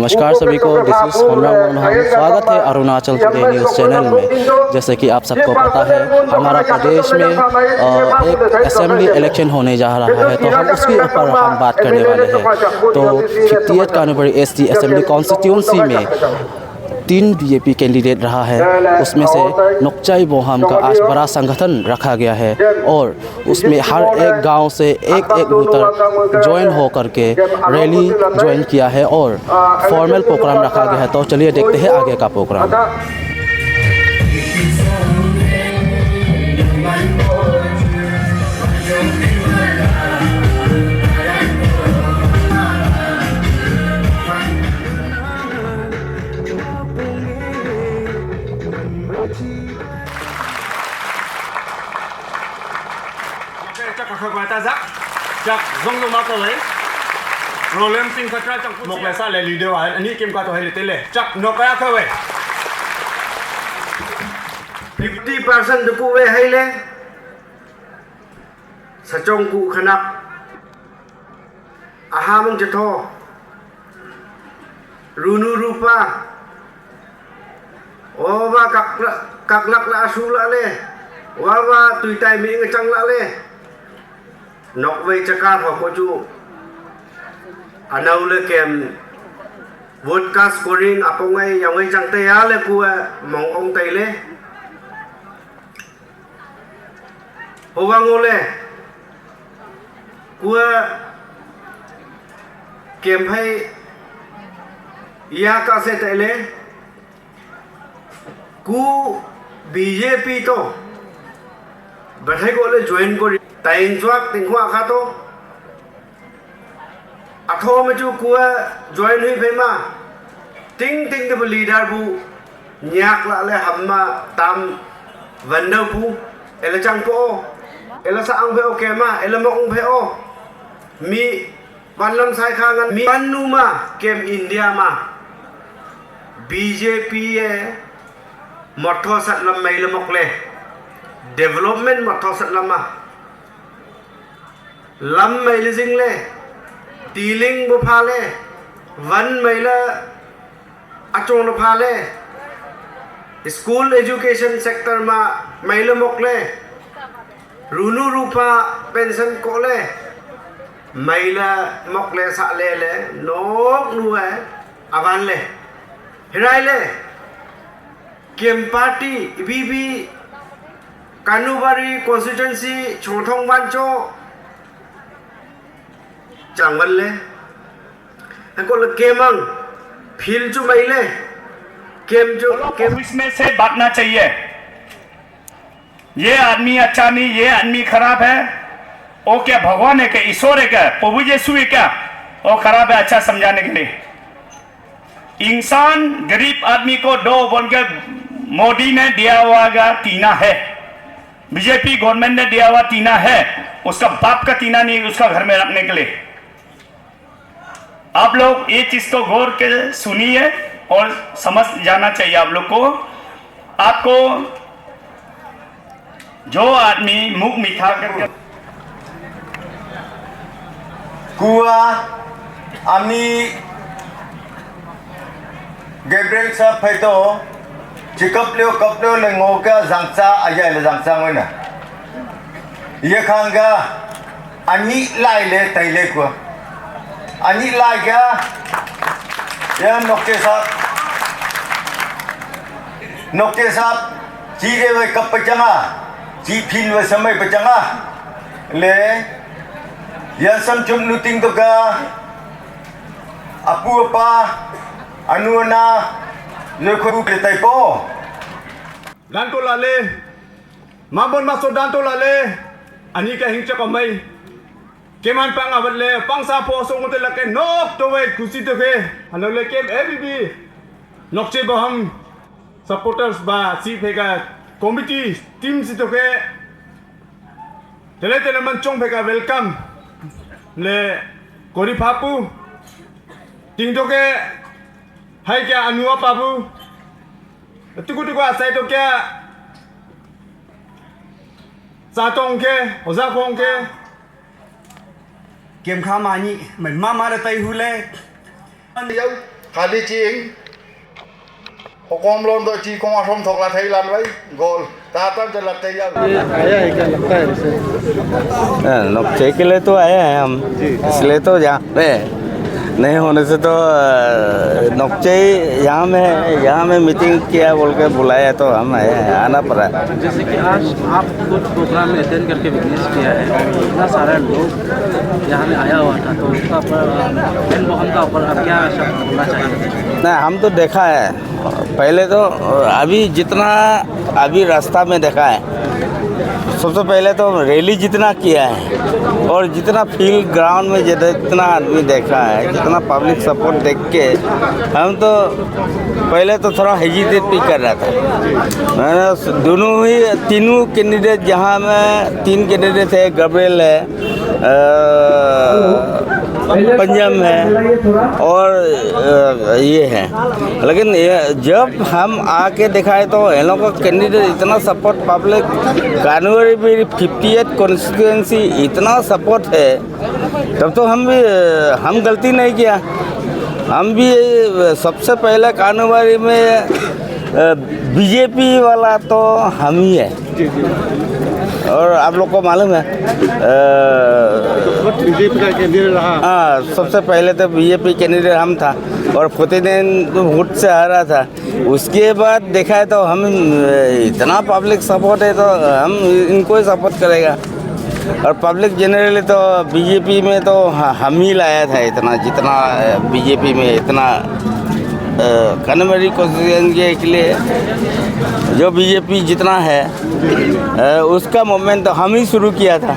नमस्कार सभी को, दिस इज होनराम मोहन। स्वागत है अरुणाचल टुडे न्यूज़ चैनल में। जैसे कि आप सबको पता है, हमारा प्रदेश में एक असेंबली इलेक्शन होने जा रहा है, तो हम उसके ऊपर हम बात करने वाले हैं। तो 58 कानूबरी एसटी असेंबली कॉन्स्टिट्यूंसी में 3 बीजेपी कैंडिडेट रहा है। उसमें से नोकचाई बोहाम का आज बड़ा संगठन रखा गया है और उसमें हर एक गांव से एक वोटर ज्वाइन हो करके रैली ज्वाइन किया है और फॉर्मल प्रोग्राम रखा गया है। तो चलिए देखते हैं आगे का programme. chắc dòng lô mắc rồi problem sinh thật ra trong một là sao lại lì đều anh ấy kiếm qua tôi hay là tên lệ chắc nó cái thôi vậy 50% được cụ về hay lên sa trong cụ khăn áp aha mong chết thô runu rupa oba các lắc là su lạ lê và tùy tài mỹ người trăng lạ lê nọc về chắc ca thọ cô chú anau le kem vodka scoring apong ngay yang ngay chang te ale ku mong ong tai le howang ole ku kem hai ya ka se te le ku BJP to bathai ko le join kori tain chuak ting hua kha to atho me chu ku join hui phe ma ting ting the leader bu nyak la le hamma tam vanno bu ela chang po ela sa ang phe o ke ma ela mong phe o mi banlam sai kha ngan mi panu ma kem India ma BJP e motho sat lam mai le mok le development motho sat lam ma lam mai le jing le tiling bu pha le van mai la achong no pha le school education sector ma mai le mok le runu rupa pension ko le mai la mok le sa le nok nu avan le hirai le kem party BB Kanubari constituency Chongthong Bancho chẳng vấn le hay còn là kem ang phil chu mai le kem जो kem इसमें से बांटना चाहिए ये आदमी अच्छा नहीं ये आदमी खराब है वो क्या भगवान है क्या ईश्वर है क्या प्रभु यीशु है क्या वो खराब है अच्छा समझाने के लिए इंसान गरीब आदमी को दो बोलकर मोदी ने दिया हुआ टीना है बीजेपी गवर्नमेंट ने दिया हुआ टीना है उसका बाप का टीना नहीं उसका घर में रखने के लिए आप लोग ये चीज को गौर के सुनिए और समझ जाना चाहिए आप लोग को आपको जो आदमी मुख मीठा करके कुआ आमी Gabriel sa phaito chikaplo le ngoka jangcha aya le jangcha ngoina ye khanga ani lai le tai le ko ani lai ga ya nokte sa chi ge we kap pachanga chi phin we samai pachanga le ya sam chum nuting to ga apu pa anu na le ko ke tai po dan to lale mabon maso dan to lale ani ka hingcha ko mai keman pang abat le pang sa po so ngote la ke nok to we kusi to ke hano le kem ABB nokche baham supporters ba si phega committee team si to ke tele man chong phega welcome le kori phapu ting to ke hai क्या अनुआ बाबू तुकु आसाई तो क्या सातों के ओजाकों के kem kha ma ni mai ma ma da tai hu le dâu खाली चिंग हुकुम loan तो ची को आसम थोकला थे लान भाई गोल ताता जो लगते या आया है क्या लगता है इसे? नौकरी के लिए तो आए हैं हम, इसलिए तो यहाँ पे नहीं होने से तो नौकरी यहाँ में मीटिंग किया बोल के बुलाया तो हम आए हैं, आना पड़ा। जैसे कि आज आप कुछ प्रोग्राम में अटेंड करके विटनेस किया है, इतना सारा लोग यहाँ में आया हुआ था, तो उसका ऊपर इन बहन का ऊपर आप क्या शब्द बोलना चाहिए? नहीं, हम तो देखा है पहले तो, अभी रास्ता में देखा है। सबसे पहले तो रैली जितना किया है और जितना फील्ड ग्राउंड में जितना आदमी देखा है, जितना पब्लिक सपोर्ट देख के हम तो पहले तो थोड़ा हेजिटेट भी कर रहा था। मैंने तीनों कैंडिडेट, जहाँ में 3 कैंडिडेट है, गब्रियल है, पंजाब है और ये है, लेकिन जब हम आके दिखाए तो इन लोगों का कैंडिडेट इतना सपोर्ट, पब्लिक कानूनी 58 कॉन्स्टिट्यूएंसी इतना सपोर्ट है, तब तो हम गलती नहीं किया। हम भी सबसे पहले कानूनी में बीजेपी वाला तो हम ही है। और आप लोग को मालूम है बीजेपी का कैंडिडेट रहा। हाँ, सबसे पहले तो बीजेपी कैंडिडेट हम था और 49 वोट से हारा था। उसके बाद देखा है तो हम इतना पब्लिक सपोर्ट है तो हम इनको ही सपोर्ट करेगा। और पब्लिक जनरली तो बीजेपी में तो हम ही लाया था इतना, जितना बीजेपी में इतना कन्वेरी कॉन्स्टिट्यूएंसी के लिए जो बीजेपी जितना है उसका मूवमेंट तो हम ही शुरू किया था।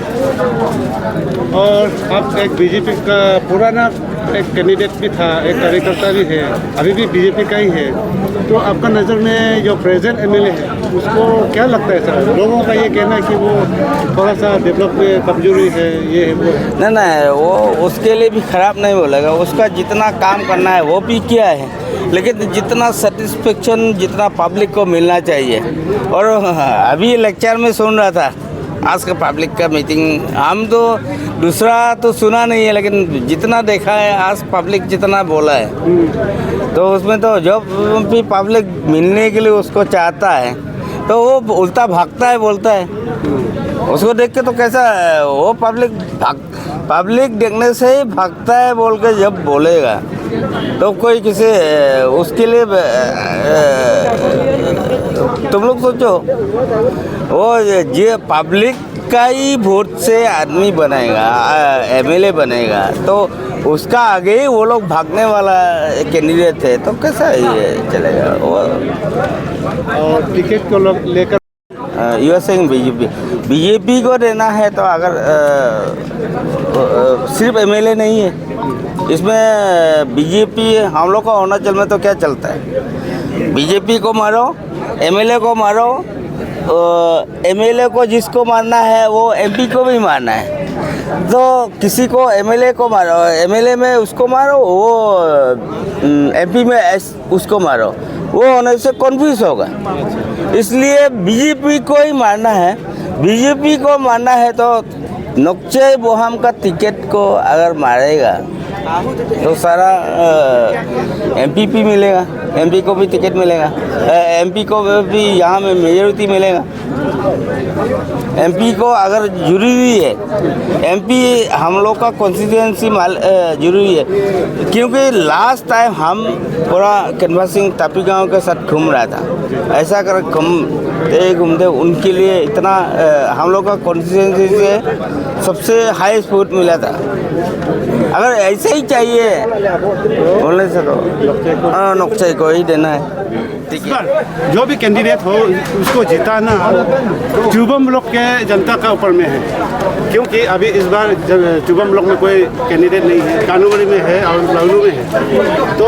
और आप एक बीजेपी का पुराना एक कैंडिडेट भी था, एक कार्यकर्ता भी है, अभी भी बीजेपी का ही है, तो आपका नज़र में जो प्रेजेंट एमएलए है उसको क्या लगता है सर? लोगों का ये कहना है कि वो थोड़ा सा डेवलप में कमजोरी है, ये है वो है। नहीं, वो उसके लिए भी ख़राब नहीं बोलेगा। उसका जितना काम करना है वो भी किया है, लेकिन जितना सेटिस्फेक्शन जितना पब्लिक को मिलना चाहिए। और अभी लेक्चर में सुन रहा था आज का पब्लिक का मीटिंग, हम तो दूसरा तो सुना नहीं है, लेकिन जितना देखा है आज पब्लिक जितना बोला है तो उसमें तो जब भी पब्लिक मिलने के लिए उसको चाहता है तो वो उल्टा भागता है, बोलता है। उसको देख के तो कैसा वो पब्लिक देखने से ही भागता है बोल के जब बोलेगा तो कोई किसी उसके लिए तुम लोग सोचो, वो ये पब्लिक का ही वोट से आदमी बनेगा, एमएलए बनेगा, तो उसका आगे ही वो लोग भागने वाला कैंडिडेट है, तो कैसा ये चलेगा वो। और टिकट को लेकर यूएसए बीजेपी को देना है तो अगर सिर्फ एमएलए नहीं है, इसमें बीजेपी हम लोग का अरुणाचल में तो क्या चलता है, बीजेपी को मारो, एमएलए को मारो, एमएलए को जिसको मारना है वो एमपी को भी मारना है। तो किसी को एमएलए को मारो, एमएलए में उसको मारो, वो एमपी में उसको मारो, वो होने से कन्फ्यूज होगा। इसलिए बीजेपी को ही मारना है। बीजेपी को मारना है तो नौकरी बोहम का टिकट को अगर मारेगा तो सारा एमपीपी मिलेगा, एमपी को भी टिकट मिलेगा, एमपी को भी यहाँ में मेजॉरिटी मिलेगा। एमपी को अगर जरूरी है, एमपी हम लोग का कॉन्स्टिट्यूएंसी जरूरी है, क्योंकि लास्ट टाइम हम पूरा कैनवासिंग तापी गांव के साथ घूम रहा था। ऐसा कर घूमते उनके लिए इतना हम लोग का कॉन्स्टिट्यूएंसी से सबसे हाईएस्ट वोट मिला था। अगर ऐसे ही चाहिए बोलने से तो नौकरी को ही देना है। जो भी कैंडिडेट हो उसको जिताना चुबम ब्लॉक के जनता का ऊपर में है, क्योंकि अभी इस बार चुबम ब्लॉक में कोई कैंडिडेट नहीं है, कानूनी में है और लखनऊ में है। तो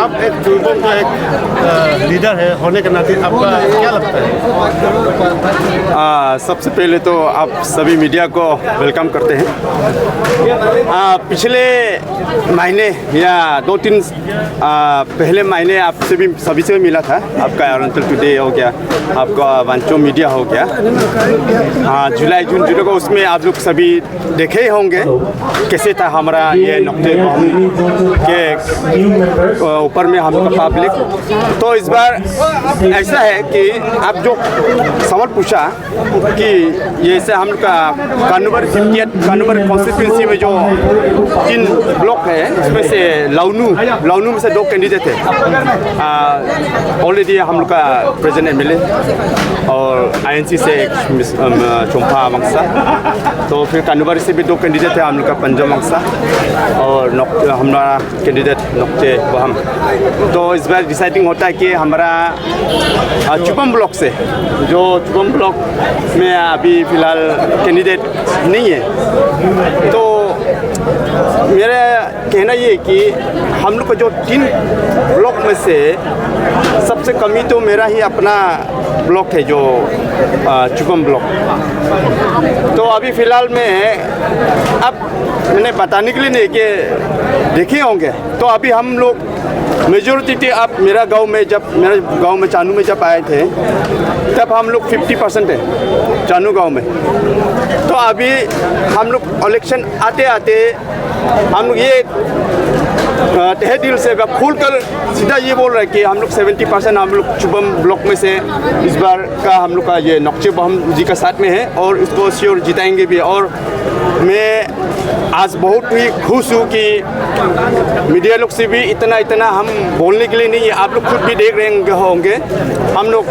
आप एक चुबम का एक लीडर है होने के नाते आपका क्या लगता है? सबसे पहले तो आप सभी मीडिया को वेलकम करते हैं। पिछले महीने या 2-3 पहले महीने आपसे भी सभी से मिला था। आपका अरुणाचल टुडे हो गया, आपका वांचो मीडिया हो गया। हाँ, जुलाई जून जुलाई को उसमें आप लोग सभी देखे ही होंगे कैसे था हमारा ये नुक्ते के ऊपर में हम लोग का पब्लिक। तो इस बार ऐसा है कि आप जो सवाल पूछा कि ये से हम लोग का कानूबर कॉन्स्टिट्यूंसी में जो 3 ब्लॉक है, उसमें से लाउनू में से 2 कैंडिडेट थे। ऑलरेडी हम लोग का प्रेजेंट एमएलए और आईएनसी से चुम्पा मंगसा, तो फिर कानूबारी से भी 2 कैंडिडेट थे हम लोग का पंजा मंगसा और हमारा कैंडिडेट नोक्ते बहम। तो इस बार डिसाइडिंग होता है कि हमारा चुपम ब्लॉक से, जो चुपम ब्लॉक में अभी फ़िलहाल कैंडिडेट नहीं है, तो मेरा कहना ये है कि हम लोग का जो 3 ब्लॉक में से सबसे कमी तो मेरा ही अपना ब्लॉक है, जो चुपम ब्लॉक। तो अभी फ़िलहाल में अब मैंने बताने के लिए नहीं कि देखे होंगे, तो अभी हम लोग मेजॉरिटी थे। अब मेरे गांव में चानू में जब आए थे तब हम लोग 50% है चानू गांव में। तो अभी हम लोग इलेक्शन आते आते हम लोग ये तहे दिल से खोल कर सीधा ये बोल रहे हैं कि हम लोग 70% हम लोग चुपम ब्लॉक में से इस बार का हम लोग का ये नक्चे बहम जी का साथ में है और इसको श्योर जिताएंगे भी। और मैं आज बहुत ही खुश हूँ कि मीडिया लोग से भी इतना हम बोलने के लिए नहीं है। आप लोग खुद भी देख रहे होंगे, हम लोग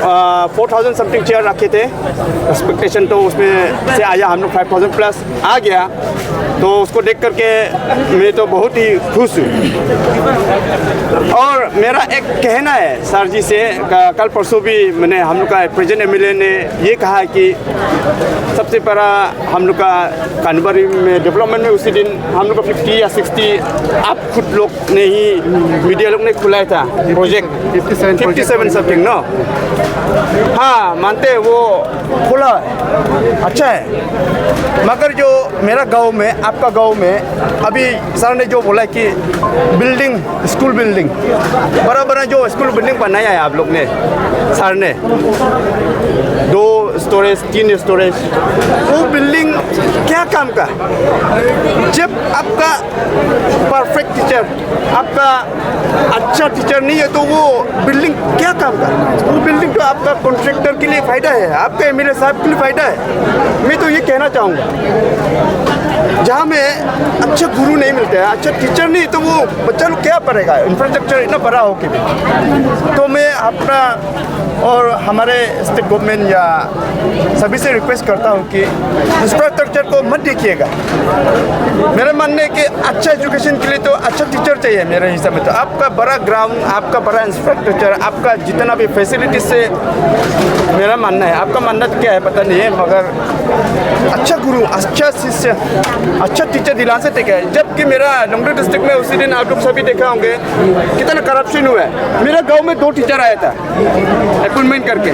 4000 समथिंग चेयर रखे थे, एक्सपेक्टेशन तो उसमें से आया हम लोग 5000 प्लस आ गया। तो उसको देख करके मैं तो बहुत ही खुश हूँ। और मेरा एक कहना है सर जी से, कल परसों भी मैंने हम लोग का प्रेजेंट एमएलए ने ये कहा कि सबसे बड़ा हम लोग का कानूबारी में डेवलपमेंट में उसी दिन हम लोग का 50 या 60 आप खुद लोग ने ही मीडिया लोग ने खुलाया था प्रोजेक्ट 57 समथिंग नो। हाँ मानते वो खुला है, अच्छा है, मगर जो मेरा गांव में आपका गांव में अभी सर ने जो बोला कि बिल्डिंग स्कूल बिल्डिंग बड़ा जो स्कूल बिल्डिंग बनाया है आप लोग ने, सर ने 2 स्टोरेज 3 स्टोरेज, वो बिल्डिंग क्या काम का? जब आपका परफेक्ट टीचर, आपका अच्छा टीचर नहीं है तो वो बिल्डिंग क्या काम का? वो बिल्डिंग तो आपका कॉन्ट्रैक्टर के लिए फ़ायदा है, आपके एमएलए साहब के लिए फ़ायदा है। मैं तो ये कहना चाहूँगा जहाँ में अच्छा गुरु नहीं मिलते हैं, अच्छा टीचर नहीं, तो वो बच्चा लोग क्या पढ़ेगा? इंफ्रास्ट्रक्चर इतना बड़ा हो के भी। तो मैं अपना और हमारे स्टेट गवर्नमेंट या सभी से रिक्वेस्ट करता हूँ कि इंफ्रास्ट्रक्चर को मत देखिएगा। मेरा मानना है कि अच्छा एजुकेशन के लिए तो अच्छा टीचर चाहिए मेरे हिसाब में। तो आपका बड़ा ग्राउंड, आपका बड़ा इंफ्रास्ट्रक्चर, आपका जितना भी फैसिलिटीज से मेरा मानना है, आपका मानना क्या है पता नहीं है, मगर अच्छा गुरु, अच्छा शिष्य, अच्छा टीचर दिलाने से ठीक है। जबकि मेरा नंगल डिस्ट्रिक्ट में उसी दिन आप लोग सभी देखा होंगे कितना करप्शन हुआ है। मेरा गाँव में 2 टीचर आया था अपॉइंटमेंट करके,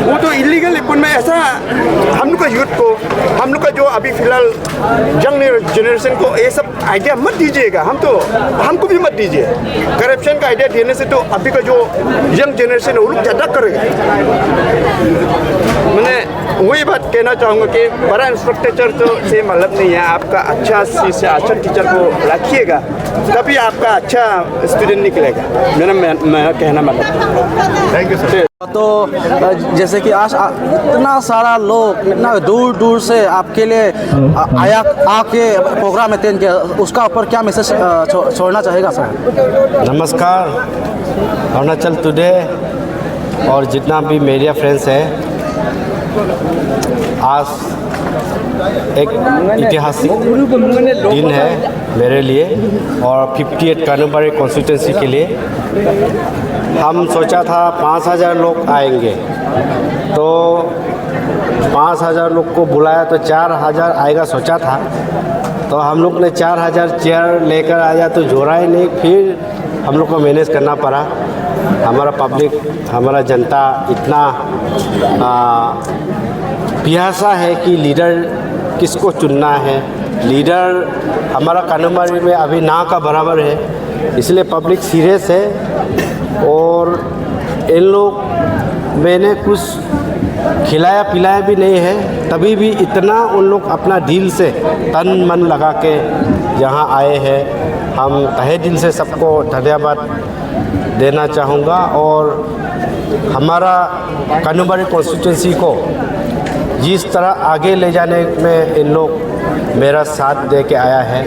वो तो इलीगल अपॉइंटमेंट। ऐसा हम लोग का यूथ को, हम लोग का जो अभी फिलहाल यंग जनरेशन को ये सब आइडिया मत दीजिएगा, हमको भी मत दीजिए। करप्शन का आइडिया देने से तो अभी का जो यंग जनरेशन है वो लोग ज़्यादा करेगा। मैंने वही बात कहना चाहूँगा कि बड़ा इंफ्रास्ट्रक्चर तो से मतलब नहीं है, आपका अच्छा शिष्य, अच्छा टीचर को रखिएगा तभी आपका अच्छा स्टूडेंट निकलेगा, मेरा कहना मतलब। Thank you sir. तो जैसे कि आज इतना सारा लोग इतना दूर दूर से आपके लिए आके प्रोग्राम अटेंड किया, उसका ऊपर क्या मैसेज छोड़ना चाहेगा सर? नमस्कार, अरुणाचल टुडे और जितना भी मीडिया फ्रेंड्स हैं, आज एक ऐतिहासिक दिन है मेरे लिए और 58 कानूबारी कॉन्स्टिट्यूंसी के लिए। हम सोचा था 5000 लोग आएंगे, तो 5000 लोग को बुलाया तो 4000 आएगा सोचा था। तो हम लोग ने 4000 चेयर लेकर आया तो जोड़ा ही नहीं, फिर हम लोग को मैनेज करना पड़ा। हमारा पब्लिक, हमारा जनता इतना प्यासा है कि लीडर किसको चुनना है। लीडर हमारा कानूबारी में अभी ना का बराबर है, इसलिए पब्लिक सीरियस है और इन लोग मैंने कुछ खिलाया पिलाया भी नहीं है, तभी भी इतना उन लोग अपना दिल से तन मन लगा के यहाँ आए हैं। हम तहे दिल से सबको धन्यवाद देना चाहूँगा और हमारा कानूबारी कॉन्स्टिट्यूंसी को जिस तरह आगे ले जाने में इन लोग मेरा साथ दे के आया है,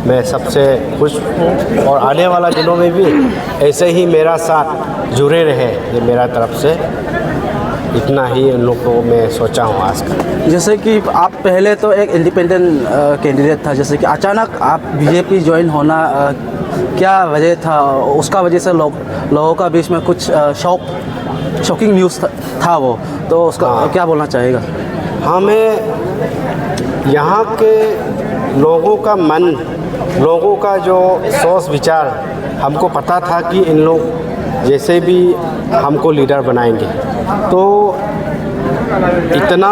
मैं सबसे खुश हूँ और आने वाला दिनों में भी ऐसे ही मेरा साथ जुड़े रहे, ये मेरा तरफ से इतना ही इन लोग को मैं सोचा हूँ आज का। जैसे कि आप पहले तो एक इंडिपेंडेंट कैंडिडेट था, जैसे कि अचानक आप बीजेपी ज्वाइन होना क्या वजह था? उसका वजह से लोगों का बीच में कुछ शॉकिंग न्यूज़ था वो, तो उसका क्या बोलना चाहेगा? हमें यहाँ के लोगों का मन, लोगों का जो सोच विचार हमको पता था कि इन लोग जैसे भी हमको लीडर बनाएंगे, तो इतना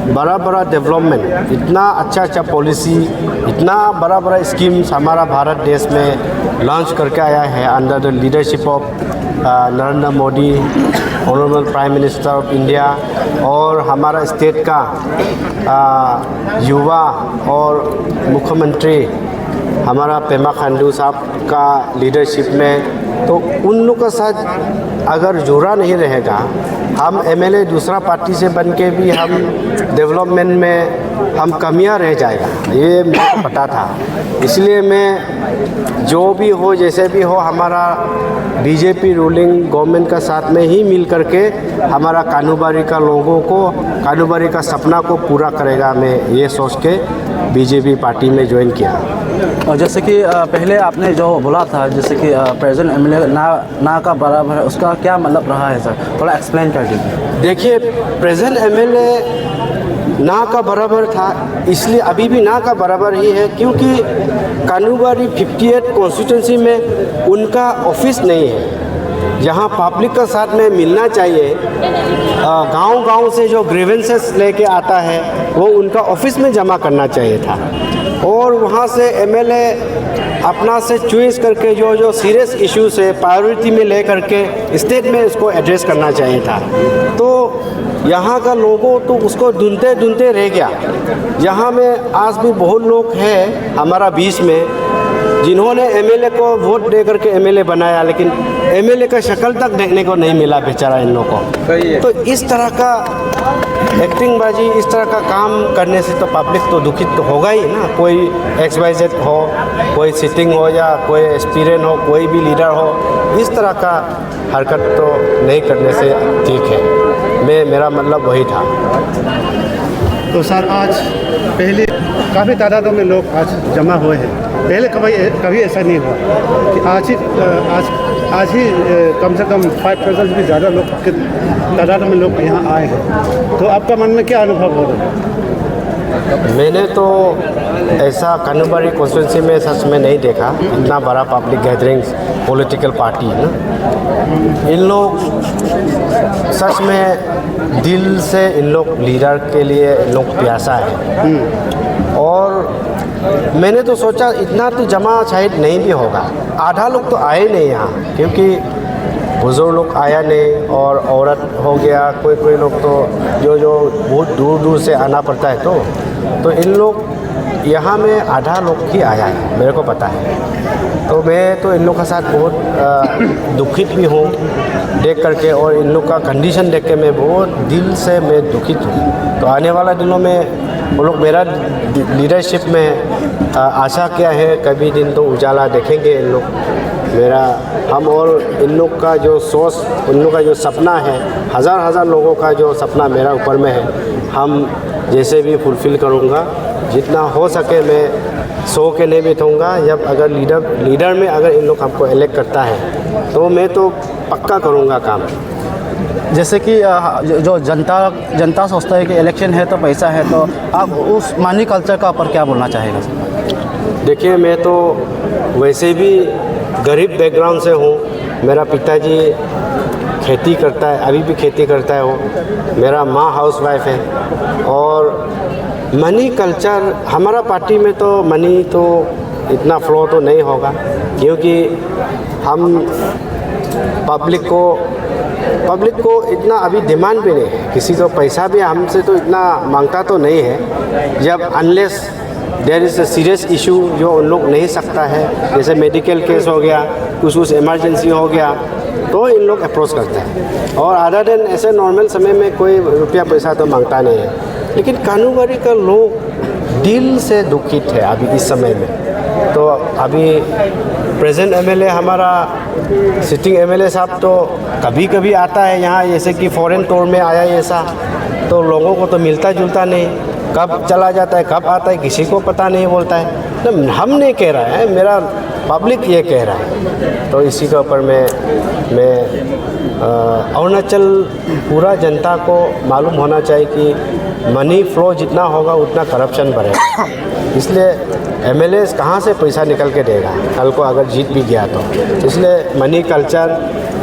बड़ा बड़ा डेवलपमेंट, इतना अच्छा पॉलिसी, इतना बड़ा स्कीम्स हमारा भारत देश में लॉन्च करके आया है under the leadership of Narendra Modi, honourable prime minister of India, और हमारा स्टेट का युवा और मुख्यमंत्री हमारा पेमा खांडू साहब का लीडरशिप में। तो उन लोग का साथ अगर जुड़ा नहीं रहेगा, हम एमएलए दूसरा पार्टी से बन के भी हम डेवलपमेंट में हम कमियां रह जाएगा, ये मुझे पता था। इसलिए मैं जो भी हो जैसे भी हो, हमारा बीजेपी रूलिंग गवर्नमेंट का साथ में ही मिल करके हमारा कानूबारी का लोगों को, कानूबारी का सपना को पूरा करेगा, मैं ये सोच के बीजेपी पार्टी में ज्वाइन किया। और जैसे कि पहले आपने जो बोला था, जैसे कि प्रेजेंट एमएलए ना का बराबर है, उसका क्या मतलब रहा है सर? थोड़ा एक्सप्लेन कर दीजिए। देखिए, प्रेजेंट एमएलए ना का बराबर था, इसलिए अभी भी ना का बराबर ही है, क्योंकि कानूबारी 58 कॉन्स्टिट्यूंसी में उनका ऑफिस नहीं है जहां पब्लिक का साथ में मिलना चाहिए। गांव-गांव से जो ग्रीवेंसेस लेके आता है वो उनका ऑफिस में जमा करना चाहिए था, और वहाँ से एमएलए अपना से चॉइस करके जो सीरियस इश्यूज है प्रायोरिटी में ले करके स्टेट में इसको एड्रेस करना चाहिए था। तो यहाँ का लोगों तो उसको ढूंढते रह गया। यहाँ में आज भी बहुत लोग हैं हमारा बीच में जिन्होंने एमएलए को वोट दे करके एमएलए बनाया, लेकिन एमएलए का शक्ल तक देखने को नहीं मिला बेचारा इन लोगों को। तो इस तरह का एक्टिंग बाजी, इस तरह का काम करने से तो पब्लिक तो दुखित तो होगा ही ना। कोई XYZ हो, कोई सिटिंग हो या कोई एक्सपीरियंस हो, कोई भी लीडर हो, इस तरह का हरकत तो नहीं करने से ठीक है। मेरा मतलब वही था। तो सर, आज पहले काफ़ी तादादों में लोग आज जमा हुए हैं, पहले कभी ऐसा नहीं हुआ कि आज ही कम से कम 5% भी ज़्यादा लोग के तादाद में लोग यहाँ आए हैं। तो आपका मन में क्या अनुभव हो रहा है? मैंने तो ऐसा कानूबारी कॉन्स्टिट्यूंसी में सच में नहीं देखा, इतना बड़ा पब्लिक गैदरिंग्स पॉलिटिकल पार्टी ना। इन लोग सच में दिल से इन लोग लीडर के लिए इन लोग प्यासा है, और मैंने तो सोचा इतना तो जमा शायद नहीं भी होगा। आधा लोग तो आए नहीं यहाँ, क्योंकि बुजुर्ग लोग आया नहीं और औरत हो गया, कोई लोग तो जो बहुत दूर दूर से आना पड़ता है, तो इन लोग यहाँ में आधा लोग ही आया है, मेरे को पता है। तो मैं तो इन लोग के साथ बहुत दुखित भी हूँ देख करके, और इन लोग का कंडीशन देख के मैं बहुत दिल से मैं दुखित हूँ। तो आने वाला दिनों में वो लोग मेरा लीडरशिप में आशा क्या है, कभी दिन तो उजाला देखेंगे इन लोग मेरा, हम, और इन लोग का जो सोच, उन लोग का जो सपना है, हज़ार लोगों का जो सपना मेरा ऊपर में है, हम जैसे भी फुलफ़िल करूँगा। जितना हो सके मैं सो के नहीं बैठूँगा। जब अगर लीडर में अगर इन लोग हमको इलेक्ट करता है तो मैं तो पक्का करूँगा काम। जैसे कि जो जनता सोचता है कि इलेक्शन है तो पैसा है, तो आप उस मनी कल्चर का ऊपर क्या बोलना चाहेगा? देखिए, मैं तो वैसे भी गरीब बैकग्राउंड से हूँ। मेरा पिताजी खेती करता है, अभी भी खेती करता है वो। मेरा माँ हाउसवाइफ है, और मनी कल्चर हमारा पार्टी में तो मनी तो इतना फ्लो तो नहीं होगा, क्योंकि हम पब्लिक को पब्लिक को इतना अभी डिमांड भी नहीं है, किसी को पैसा भी हमसे तो इतना मांगता तो नहीं है। जब unless there is a serious issue जो उन लोग नहीं सकता है, जैसे मेडिकल केस हो गया, कुछ इमरजेंसी हो गया, तो इन लोग अप्रोच करते हैं। और अदर देन ऐसे नॉर्मल समय में कोई रुपया पैसा तो मांगता नहीं है। लेकिन कानूबारी का लोग दिल से दुखित है अभी इस समय में। तो अभी प्रेजेंट एमएलए हमारा सिटिंग एमएलए साहब तो कभी कभी आता है यहाँ, जैसे कि फॉरेन टूर में आया ऐसा, तो लोगों को तो मिलता जुलता नहीं, कब चला जाता है कब आता है किसी को पता नहीं बोलता है। तो हम नहीं कह रहा है, मेरा पब्लिक ये कह रहा है। तो इसी के ऊपर मैं अरुणाचल पूरा जनता को मालूम होना चाहिए कि मनी फ्लो जितना होगा उतना करप्शन बढ़ेगा। इसलिए एमएलए कहाँ से पैसा निकल के देगा कल को अगर जीत भी गया तो। इसलिए मनी कल्चर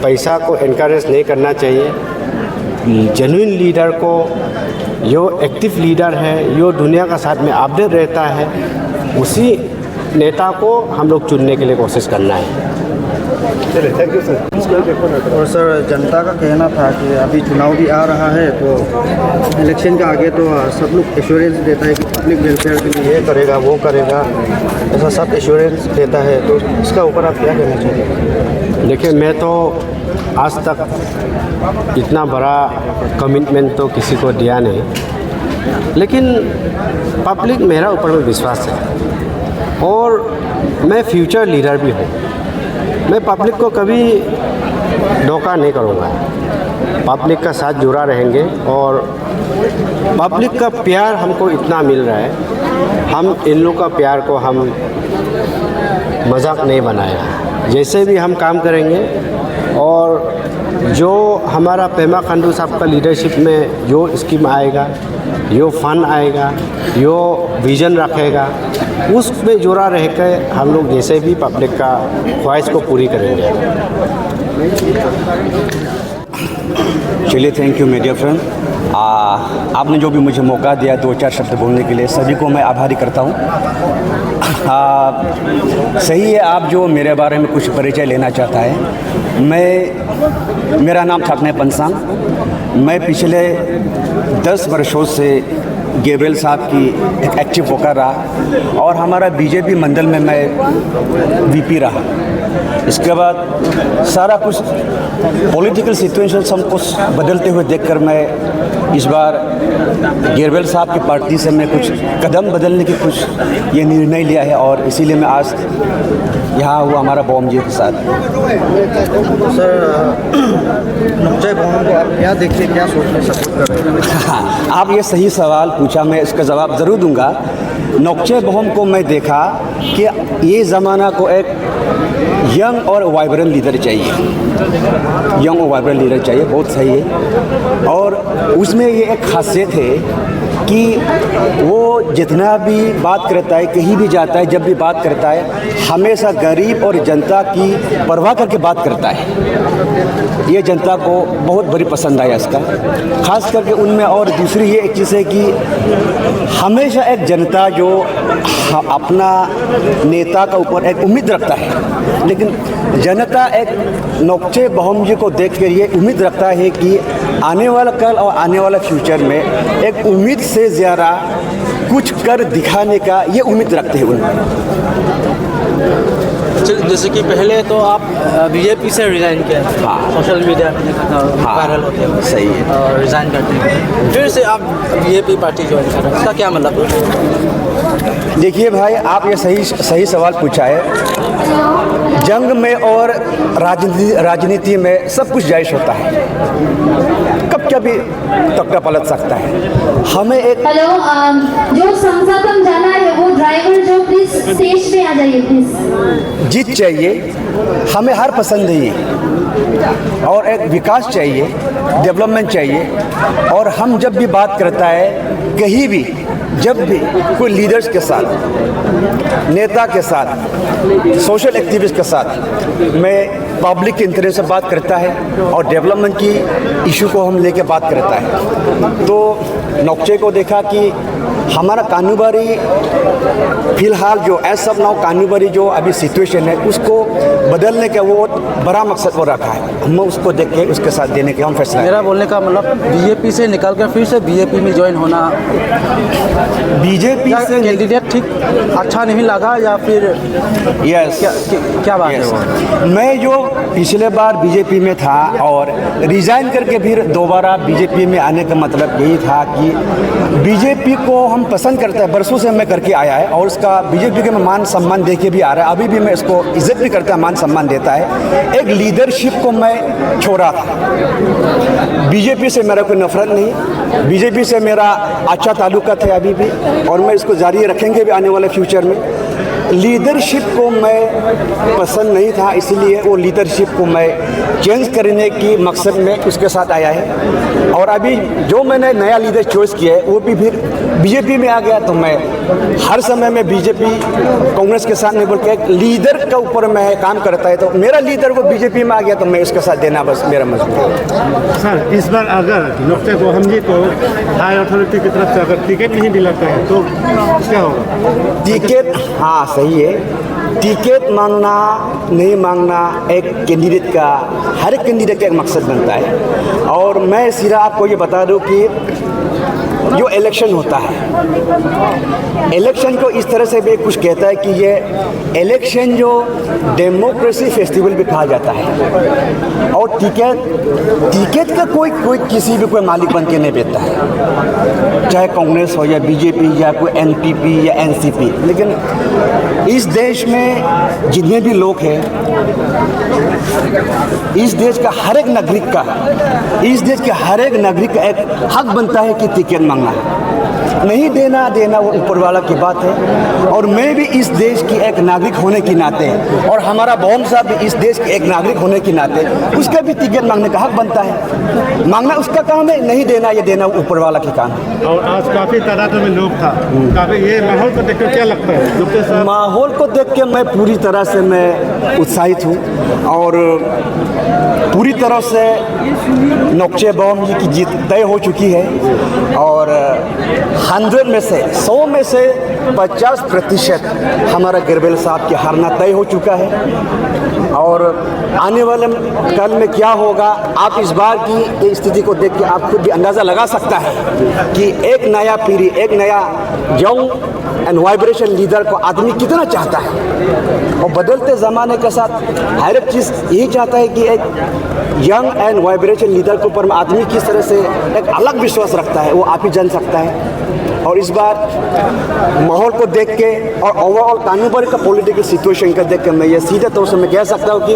पैसा को इनकरेज नहीं करना चाहिए। जेन्युइन लीडर को, जो एक्टिव लीडर है, जो दुनिया का साथ में अपडेट रहता है, उसी नेता को हम लोग चुनने के लिए कोशिश करना है। चलिए, थैंक यू सर। और सर, जनता का कहना था कि अभी चुनाव भी आ रहा है, तो इलेक्शन के आगे तो सब लोग एश्योरेंस देता है कि पब्लिक वेलफेयर के लिए ये करेगा वो करेगा, ऐसा सब एश्योरेंस देता है। तो इसका ऊपर आप क्या कहना चाहिए? देखिए, मैं तो आज तक इतना बड़ा कमिटमेंट तो किसी को दिया नहीं, लेकिन पब्लिक मेरा ऊपर में विश्वास है और मैं फ्यूचर लीडर भी हूँ। मैं पब्लिक को कभी धोखा नहीं करूँगा, पब्लिक का साथ जुड़ा रहेंगे। और पब्लिक का प्यार हमको इतना मिल रहा है, हम इन लोग का प्यार को हम मजाक नहीं बनाया। जैसे भी हम काम करेंगे और जो हमारा पेमा खांडू साहब का लीडरशिप में जो स्कीम आएगा, जो फंड आएगा, जो विज़न रखेगा, उसमें जुड़ा रह कर हम लोग जैसे भी पब्लिक का ख्वाहिश को पूरी करेंगे। चलिए, थैंक यू मीडिया फ्रेंड। आपने जो भी मुझे मौका दिया 2-4 शब्द बोलने के लिए, सभी को मैं आभारी करता हूँ। सही है, आप जो मेरे बारे में कुछ परिचय लेना चाहता है, मेरा नाम ठाकने पंसांग। मैं पिछले 10 वर्षों से गेब्रियल साहब की एक एक्टिव वोकर रहा और हमारा बीजेपी मंडल में मैं वीपी रहा। इसके बाद सारा कुछ पॉलिटिकल सिचुएशन सब कुछ बदलते हुए देखकर मैं इस बार गेब्रियल साहब की पार्टी से मैं कुछ कदम बदलने की कुछ ये निर्णय लिया है और इसीलिए मैं आज यहाँ हुआ हमारा बॉम जी के साथ। सर, नौचे बॉम को आप क्या देखते, क्या सोचते, सपोर्ट कर रहे हैं? हाँ, आप ये सही सवाल पूछा, मैं इसका जवाब ज़रूर दूंगा। नौचे बॉम को मैं देखा कि ये ज़माना को एक यंग और वाइब्रेंट लीडर चाहिए, यंग और वाइब्रेंट लीडर चाहिए, बहुत सही है। और उसमें ये एक खासियत है कि वो जितना भी बात करता है, कहीं भी जाता है, जब भी बात करता है, हमेशा गरीब और जनता की परवाह करके बात करता है। ये जनता को बहुत बड़ी पसंद आया इसका, खास करके उनमें। और दूसरी ये एक चीज़ है कि हमेशा एक जनता जो अपना नेता का ऊपर एक उम्मीद रखता है, लेकिन जनता एक नौचे बहम जी को देख कर ये उम्मीद रखता है कि आने वाला कल और आने वाला फ्यूचर में एक उम्मीद से ज़्यादा कुछ कर दिखाने का ये उम्मीद रखते हैं उनमें। जैसे कि पहले तो आप बीजेपी से रिज़ाइन किया, हाँ। सोशल मीडिया पे देखा था, वायरल होते हैं, सही है। और रिज़ाइन करते हैं, फिर से आप बीजेपी पार्टी ज्वाइन कर रहे हैं, इसका क्या मतलब है? देखिए भाई, आप ये सही सवाल पूछा है। जंग में और राजनीति में सब कुछ जायज़ होता है, कब क्या भी तख्ता पलट सकता है। हमें एक हेलो, जो संसाधन जाना है वो ड्राइवर जो प्लीज स्टेज पे आ जाइए प्लीज। जीत चाहिए, हमें हर पसंद है ये, और एक विकास चाहिए, डेवलपमेंट चाहिए। और हम जब भी बात करता है कहीं भी, जब भी कोई लीडर्स के साथ, नेता के साथ, सोशल एक्टिविस्ट के साथ मैं पब्लिक के इंटरेस्ट से बात करता है और डेवलपमेंट की इशू को हम लेके बात करता है। तो नौचे को देखा कि हमारा कानूबारी फिलहाल जो एज ऑफ नाउ कानूबारी जो अभी सिचुएशन है उसको बदलने का वो बड़ा मकसद वो रखा है। हम उसको देख के उसके साथ देने के हम फैसला। मेरा बोलने का मतलब बीजेपी से निकल कर फिर से बीजेपी में ज्वाइन होना, बीजेपी से कैंडिडेट ठीक अच्छा नहीं लगा या फिर यस क्या बात है वो? मैं जो पिछले बार बीजेपी में था और रिजाइन करके फिर दोबारा बीजेपी में आने का मतलब यही था कि बीजेपी को हम पसंद करते हैं, बरसों से मैं करके आया है और उसका बीजेपी के मान सम्मान दे के भी आ रहा है। अभी भी मैं इसको इज्जत भी करता, मान सम्मान देता है। एक लीडरशिप को मैं छोड़ा था। बीजेपी से मेरा कोई नफरत नहीं, बीजेपी से मेरा अच्छा ताल्लुकात है अभी भी और मैं इसको जारी रखेंगे भी आने वाले फ्यूचर में। लीडरशिप को मैं पसंद नहीं था, इसलिए वो लीडरशिप को मैं चेंज करने की मकसद में उसके साथ आया है। और अभी जो मैंने नया लीडर चॉइस किया है वो भी फिर बीजेपी में आ गया, तो मैं हर समय में बीजेपी कांग्रेस के साथ नहीं बोल के एक लीडर के ऊपर मैं काम करता है। तो मेरा लीडर वो बीजेपी में आ गया तो मैं उसके साथ देना बस मेरा मजबूर है। सर, इस बार अगर नुक्ते गोहमजी को हाई अथॉरिटी की तरफ से अगर टिकट नहीं दिलाता है तो क्या होगा? टिकट, हाँ सही है, टिकट मांगना नहीं मांगना एक कैंडिडेट का, हर एक कैंडिडेट का एक मकसद बनता है। और मैं सीधा आपको ये बता दूं कि जो इलेक्शन होता है, इलेक्शन को इस तरह से भी कुछ कहता है कि ये इलेक्शन जो डेमोक्रेसी फेस्टिवल भी कहा जाता है। और टिकट का कोई किसी भी कोई मालिक बन के नहीं देता है, चाहे कांग्रेस हो या बीजेपी या कोई एनपीपी या एनसीपी। लेकिन इस देश में जितने भी लोग हैं, इस देश का हर एक नागरिक का, इस देश के हर एक नागरिक का एक हक बनता है कि टिकट मांगना नहीं देना वो ऊपर वाला की बात है। और मैं भी इस देश की एक नागरिक होने के नाते और हमारा बॉम साहब भी इस देश के एक नागरिक होने के नाते उसका भी टिकट मांगने का हक बनता है। मांगना उसका काम है, नहीं देना ये देना ऊपर वाला की काम है। और आज काफ़ी तादाद में लोग था, काफ़ी ये माहौल को देख कर क्या लगता है? माहौल को देख के मैं पूरी तरह से मैं उत्साहित हूँ और पूरी तरह से नौकचे बम की जीत तय हो चुकी है। और 100 में से 100 में से 50% हमारा गिरबेल साहब की हारना तय हो चुका है। और आने वाले कल में क्या होगा, आप इस बार की स्थिति को देख के आप खुद भी अंदाज़ा लगा सकता है कि एक नया पीढ़ी, एक नया यंग एंड वाइब्रेशन लीडर को आदमी कितना चाहता है। और बदलते ज़माने के साथ हर एक चीज़ यही चाहता है कि एक यंग एंड वाइब्रेशन लीडर के ऊपर में आदमी किस तरह से एक अलग विश्वास रखता है वो आप ही जान सकता है। और इस बार माहौल को देख के और ओवरऑल कानून का पॉलिटिकल सिचुएशन का देख के मैं ये सीधे तौर से मैं कह सकता हूँ कि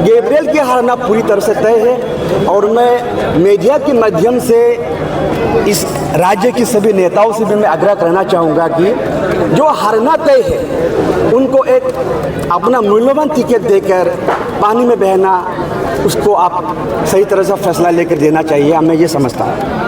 गैब्रियल की हारना पूरी तरह से तय है। और मैं मीडिया के माध्यम से इस राज्य के सभी नेताओं से भी मैं आग्रह करना चाहूँगा कि जो हारना तय है उनको एक अपना मूल्यवान टिकट देकर पानी में बहना, उसको आप सही तरह से फैसला लेकर देना चाहिए, मैं ये समझता हूँ।